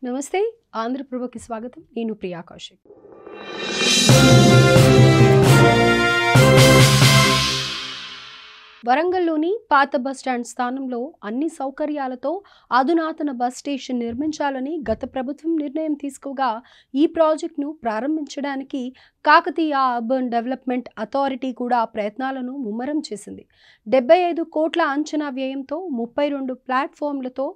నమస్తే ఆంధ్రప్రభకి స్వాగతం. నేను ప్రియా కౌశిక్. వరంగల్లోని పాత బస్టాండ్ స్థానంలో అన్ని సౌకర్యాలతో అధునాతన బస్ స్టేషన్ నిర్మించాలని గత ప్రభుత్వం నిర్ణయం తీసుకోగా ఈ ప్రాజెక్టును ప్రారంభించడానికి కాకతీయ అర్బన్ డెవలప్మెంట్ అథారిటీ కూడా ప్రయత్నాలను ముమ్మరం చేసింది. 75 కోట్ల అంచనా వ్యయంతో 32 ప్లాట్ఫామ్లతో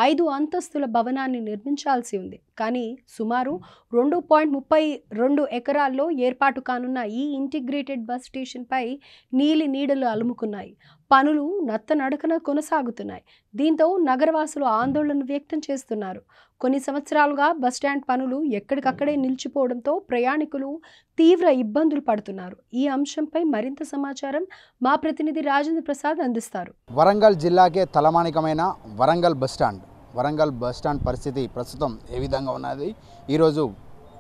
5 అంతస్తుల భవనాన్ని నిర్మించాల్సి ఉంది. కానీ సుమారు 2.32 ఎకరాల్లో ఏర్పాటు కానున్న ఈ ఇంటిగ్రేటెడ్ బస్ స్టేషన్పై నీడలు అలుముకున్నాయి. పనులు నత్తనడకన కొనసాగుతున్నాయి. దీంతో నగరవాసులు ఆందోళన వ్యక్తం చేస్తున్నారు. కొన్ని సంవత్సరాలుగా బస్టాండ్ పనులు ఎక్కడికక్కడే నిలిచిపోవడంతో ప్రయాణికులు తీవ్ర ఇబ్బందులు పడుతున్నారు. ఈ అంశంపై మరింత సమాచారం మా ప్రతినిధి రాజేంద్ర ప్రసాద్ అందిస్తారు. వరంగల్ జిల్లాకే తలమానికమైన వరంగల్ బస్టాండ్ పరిస్థితి ప్రస్తుతం ఏ విధంగా ఉన్నది ఈరోజు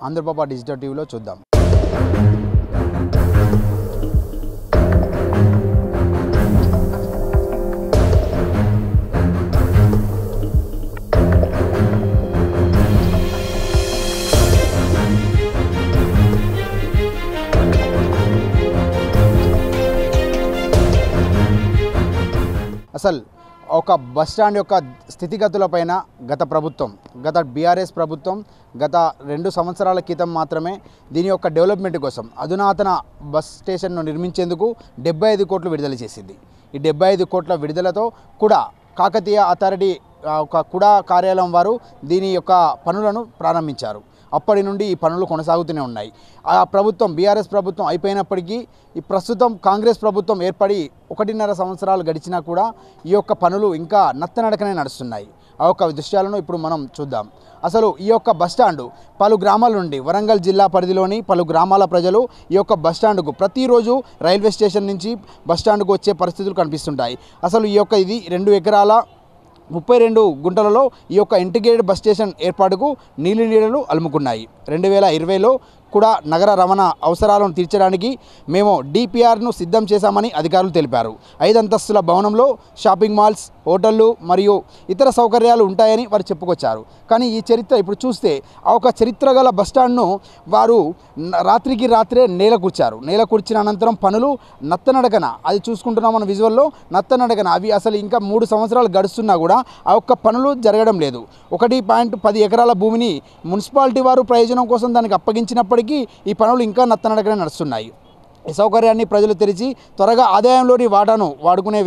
ఆంధ్రప్రభ డిజిటల్ టీవీలో చూద్దాం. అసలు ఒక బస్టాండ్ యొక్క స్థితిగతులపైన గత బీఆర్ఎస్ ప్రభుత్వం గత 2 సంవత్సరాల క్రితం మాత్రమే దీని యొక్క డెవలప్మెంట్ కోసం అధునాతన బస్ స్టేషన్ను నిర్మించేందుకు 75 కోట్లు విడుదల చేసింది. ఈ 75 కోట్ల విడుదలతో కూడా కాకతీయ అథారిటీ ఒక కుడా కార్యాలయం వారు దీని యొక్క పనులను ప్రారంభించారు. అప్పటి నుండి ఈ పనులు కొనసాగుతూనే ఉన్నాయి. ఆ ప్రభుత్వం బీఆర్ఎస్ ప్రభుత్వం అయిపోయినప్పటికీ ఈ ప్రస్తుతం కాంగ్రెస్ ప్రభుత్వం ఏర్పడి 1.5 సంవత్సరాలు గడిచినా కూడా ఈ యొక్క పనులు ఇంకా నత్తనడకనే నడుస్తున్నాయి. ఆ యొక్క దృశ్యాలను ఇప్పుడు మనం చూద్దాం. అసలు ఈ యొక్క బస్టాండు పలు గ్రామాల నుండి వరంగల్ జిల్లా పరిధిలోని పలు గ్రామాల ప్రజలు ఈ యొక్క బస్టాండ్కు ప్రతిరోజు రైల్వే స్టేషన్ నుంచి బస్టాండ్కు వచ్చే పరిస్థితులు కనిపిస్తుంటాయి. అసలు ఈ యొక్క ఇది 2 ఎకరాల 32 గుంటలలో ఈ యొక్క ఇంటిగ్రేటెడ్ బస్ స్టేషన్ ఏర్పాటుకు నీడలు అలుముకున్నాయి. 2020లో కూడా నగర రవాణా అవసరాలను తీర్చడానికి మేము డిపిఆర్ను సిద్ధం చేశామని అధికారులు తెలిపారు. 5 అంతస్తుల భవనంలో షాపింగ్ మాల్స్, హోటళ్లు మరియు ఇతర సౌకర్యాలు ఉంటాయని వారు చెప్పుకొచ్చారు. కానీ ఈ చరిత్ర ఇప్పుడు చూస్తే ఆ ఒక చరిత్ర గల బస్టాండ్ను వారు రాత్రికి రాత్రే నేల కూర్చిన అనంతరం పనులు నత్తనడకన అది చూసుకుంటున్నాం మన విజువల్లో నత్తనడకన అవి అసలు ఇంకా 3 సంవత్సరాలు గడుస్తున్నా కూడా ఆ ఒక్క పనులు జరగడం లేదు. 1.10 ఎకరాల భూమిని మున్సిపాలిటీ వారు ప్రయోజనం కోసం దానికి అప్పగించినప్పటికీ ఈ పనులు ఇంకా నత్తనడకనే నడుస్తున్నాయి. ఈ సౌకర్యాన్ని ప్రజలు తెరిచి త్వరగా ఆదాయంలోని వాటాను వాడుకునే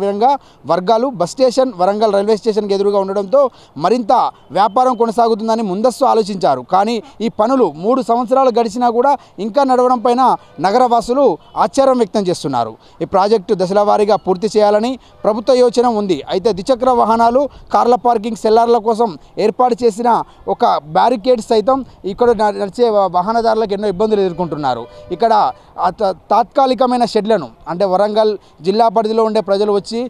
విధంగా వర్గాలు బస్ స్టేషన్ వరంగల్ రైల్వే స్టేషన్కి ఎదురుగా ఉండడంతో మరింత వ్యాపారం కొనసాగుతుందని ముందస్తు ఆలోచించారు. కానీ ఈ పనులు 3 సంవత్సరాలు గడిచినా కూడా ఇంకా నడవడం పైన నగరవాసులు ఆశ్చర్యం వ్యక్తం చేస్తున్నారు. ఈ ప్రాజెక్టు దశల వారీగా పూర్తి చేయాలని ప్రభుత్వ యోచన ఉంది. అయితే ద్విచక్ర వాహనాలు, కార్ల పార్కింగ్, సెల్లార్ల కోసం ఏర్పాటు చేసిన ఒక బ్యారికేడ్ సైతం ఇక్కడ నడిచే వాహనదారులకు ఎన్నో ఇబ్బందులు ఎదుర్కొంటున్నారు. ఇక్కడ తాత్కాలికమైన షెడ్లను అంటే వరంగల్ జిల్లా పరిధిలో ఉండే ప్రజలు వచ్చి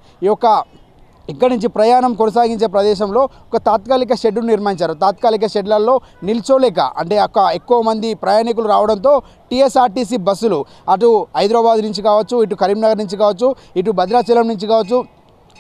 ఇక్కడి నుంచి ప్రయాణం కొనసాగించే ప్రదేశంలో ఒక తాత్కాలిక షెడ్ను నిర్మించారు. తాత్కాలిక షెడ్లలో నిల్చోలేక అంటే ఎక్కువ మంది ప్రయాణికులు రావడంతో టీఎస్ఆర్టీసీ బస్సులు అటు హైదరాబాద్ నుంచి కావచ్చు, ఇటు కరీంనగర్ నుంచి కావచ్చు, ఇటు భద్రాచలం నుంచి కావచ్చు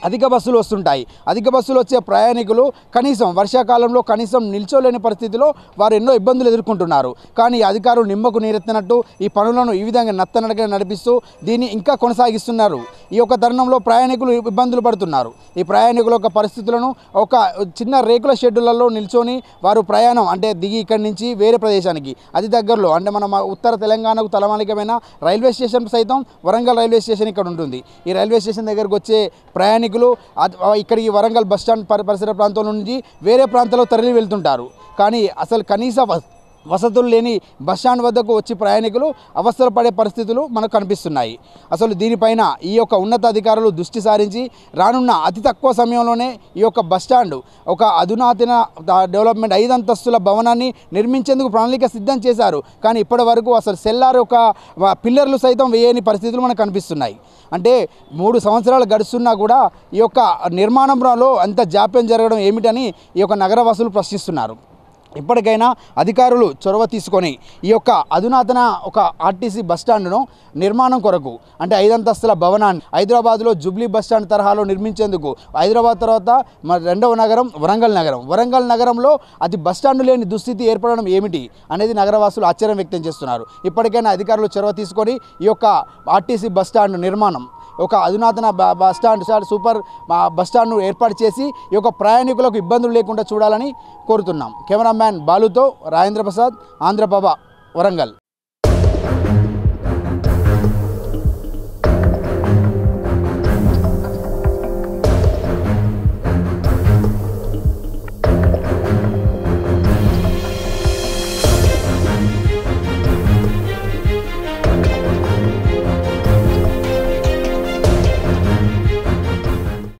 అధిక బస్సులు వస్తుంటాయి. అధిక బస్సులు వచ్చే ప్రయాణికులు కనీసం వర్షాకాలంలో కనీసం నిల్చోలేని పరిస్థితిలో వారు ఎన్నో ఇబ్బందులు ఎదుర్కొంటున్నారు. కానీ అధికారులు నిమ్మకు నీరెత్తినట్టు ఈ పనులను ఈ విధంగా నత్తనడకగా నడిపిస్తూ దీన్ని ఇంకా కొనసాగిస్తున్నారు. ఈ యొక్క తరుణంలో ప్రయాణికులు ఇబ్బందులు పడుతున్నారు. ఈ ప్రయాణికుల యొక్క పరిస్థితులను ఒక చిన్న రేకుల షెడ్యూళ్లలో నిల్చొని వారు ప్రయాణం అంటే దిగి ఇక్కడి నుంచి వేరే ప్రదేశానికి అతి దగ్గరలో అంటే మన ఉత్తర తెలంగాణకు తలమానికమైన రైల్వే స్టేషన్ సైతం వరంగల్ రైల్వే స్టేషన్ ఇక్కడ ఉంటుంది. ఈ రైల్వే స్టేషన్ దగ్గరకు వచ్చే ప్రయాణికులు ఇక్కడికి వరంగల్ బస్టాండ్ పరిసర ప్రాంతం నుంచి వేరే ప్రాంతాల్లో తరలి వెళ్తుంటారు. కానీ అసలు కనీస వసతులు లేని బస్టాండ్ వద్దకు వచ్చి ప్రయాణికులు అవస్థలు పడే పరిస్థితులు మనకు కనిపిస్తున్నాయి. అసలు దీనిపైన ఈ యొక్క ఉన్నతాధికారులు దృష్టి సారించి రానున్న అతి తక్కువ సమయంలోనే ఈ యొక్క బస్టాండ్ ఒక అధునాతన డెవలప్మెంట్ 5 అంతస్తుల భవనాన్ని నిర్మించేందుకు ప్రణాళిక సిద్ధం చేశారు. కానీ ఇప్పటి వరకు అసలు సెల్లార్ ఒక పిల్లర్లు సైతం వేయని పరిస్థితులు మనకు కనిపిస్తున్నాయి. అంటే 3 సంవత్సరాలు గడుస్తున్నా కూడా ఈ యొక్క నిర్మాణంలో అంత జాప్యం జరగడం ఏమిటని ఈ యొక్క నగరవాసులు ప్రశ్నిస్తున్నారు. ఇప్పటికైనా అధికారులు చొరవ తీసుకొని ఈ యొక్క అధునాతన ఒక ఆర్టీసీ బస్టాండ్ను నిర్మాణం కొరకు అంటే 5 అంతస్తుల భవనాన్ని హైదరాబాద్లో జూబ్లీ బస్టాండ్ తరహాలో నిర్మించేందుకు హైదరాబాద్ తర్వాత రెండవ నగరం వరంగల్ నగరంలో అది బస్టాండ్ లేని దుస్థితి ఏర్పడడం ఏమిటి అనేది నగరవాసులు ఆశ్చర్యం వ్యక్తం చేస్తున్నారు. ఇప్పటికైనా అధికారులు చొరవ తీసుకొని ఈ యొక్క ఆర్టీసీ బస్టాండ్ నిర్మాణం ఒక అధునాతన బస్టాండ్ సూపర్ బస్టాండ్ను ఏర్పాటు చేసి ఈ యొక్క ప్రయాణికులకు ఇబ్బందులు లేకుండా చూడాలని కోరుతున్నాం. కెమెరామ్యాన్ బాలుతో రాజేంద్ర ప్రసాద్, ఆంధ్రప్రభ, వరంగల్.